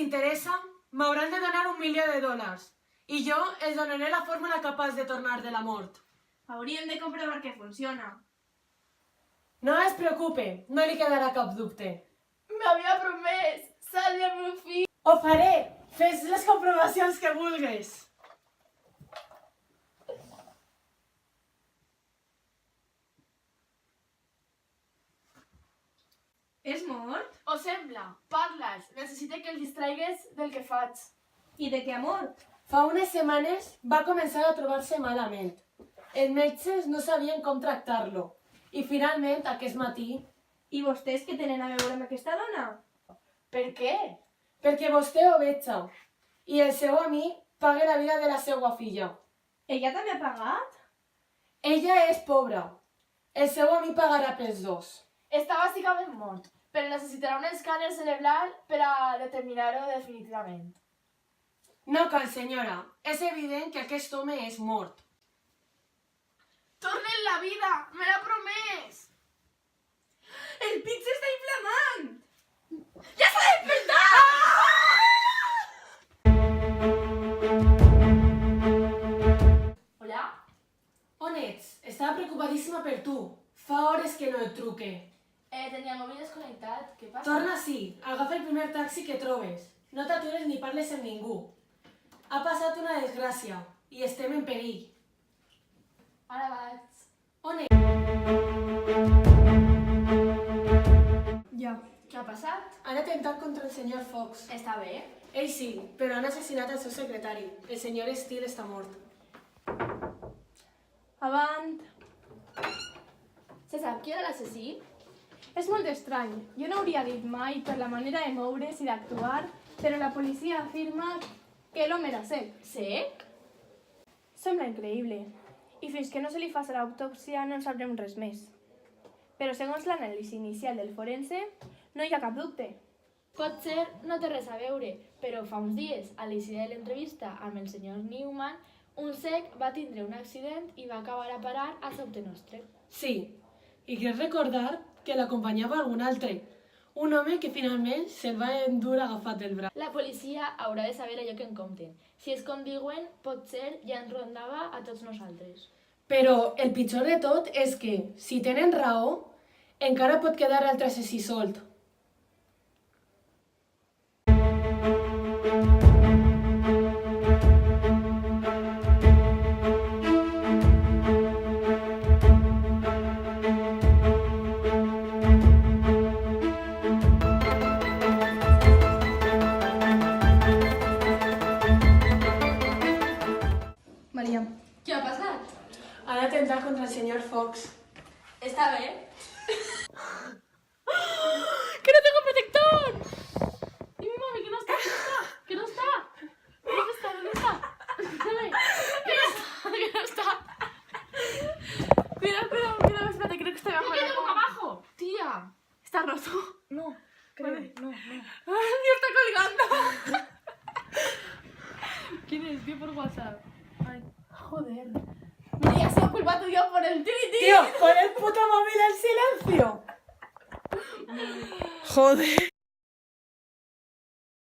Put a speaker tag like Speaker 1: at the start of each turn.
Speaker 1: interessa, m'hauran de donar $1.000.000 i jo els donaré la fórmula capaç de tornar de la mort.
Speaker 2: Hauríem de comprovar que funciona.
Speaker 1: No es preocupe, no li quedarà cap dubte.
Speaker 2: M'havia promès! Salve el meu fill!
Speaker 1: Ho faré! Fes les comprovacions que vulguis.
Speaker 2: És mort?
Speaker 3: Ho sembla. Parla'ls. Necessite que el distraigues del que faig.
Speaker 2: I de què ha mort?
Speaker 1: Fa unes setmanes va començar a trobar-se malament. Els metges no sabien com tractar-lo. I finalment, aquest matí...
Speaker 2: I vostès què tenen a veure amb aquesta dona?
Speaker 3: Per què?
Speaker 1: Perquè vostè ho veja. I el seu amic paga la vida de la seva filla.
Speaker 2: Ella també ha pagat?
Speaker 1: Ella és pobra. El seu amic pagarà pels dos.
Speaker 3: Està bàsicament mort, però necessitarà un escàner cerebral per a determinar-ho definitivament.
Speaker 1: No cal, senyora. És evident que aquest home és mort.
Speaker 3: Tornen la vida! Me l'ha promès!
Speaker 2: El pit s'està inflamant!
Speaker 3: Ja s'ha despertat! Hola?
Speaker 1: On ets? Estava preocupadíssima per tu. Fa hores que no et truque.
Speaker 3: Tenia el mòbil desconnectat. Què passa?
Speaker 1: Torna ací. Agafa el primer taxi que trobes. No t'atures ni parles amb ningú. Ha passat una desgràcia i estem en perill.
Speaker 3: Ara vaig.
Speaker 1: On ets?
Speaker 2: Ja.
Speaker 3: Què ha passat?
Speaker 1: Han atemptat contra el senyor Fox.
Speaker 3: Està bé?
Speaker 1: Ell sí, però han assassinat el seu secretari. El senyor Steele està mort.
Speaker 2: Avant.
Speaker 3: Se sap qui era l'assassí?
Speaker 2: És molt estrany. Jo no hauria dit mai per la manera de moure's i d'actuar, però la policia afirma que l'home era cec.
Speaker 3: Sec?
Speaker 2: Sembla increïble. I fins que no se li faci l'autòpsia no en sabrem res més. Però segons l'anàlisi inicial del forense, no hi ha cap dubte.
Speaker 3: Potser no té res a veure, però fa uns dies, a l'inici de l'entrevista amb el senyor Newman, un cec va tindre un accident i va acabar a parar a sota nostre.
Speaker 1: Sí, i crec recordar que l'acompanyava algun altre. Un home que finalment se'l va endur agafat del braç.
Speaker 3: La policia haurà de saber allò que en compten. Si és com diuen, potser ja ens rondava a tots nosaltres.
Speaker 1: Però el pitjor de tot és que, si tenen raó, encara pot quedar altre assassí solt.
Speaker 2: Maria.
Speaker 3: Què ha passat?
Speaker 1: Han atemptat contra el senyor Fox.
Speaker 3: Està bé?
Speaker 2: ¡Que no tengo protector!
Speaker 3: I mi mami, que no està, que no està, que no està. ¿Dónde está? Dame. Que no está.
Speaker 2: Cuidado, espérate, creo que está
Speaker 3: ¿Cómo
Speaker 2: bajo
Speaker 3: que
Speaker 2: el
Speaker 3: de boca abajo? Tía.
Speaker 2: Está roto.
Speaker 3: No, creo, no.
Speaker 2: ¡Ay, está colgando! ¿Quién es? Tío por WhatsApp. Ay,
Speaker 3: Joder.
Speaker 2: María, se ha culpa tuya por el Twitter.
Speaker 1: ¡Tío, pon el puto móvil en silencio! Joder.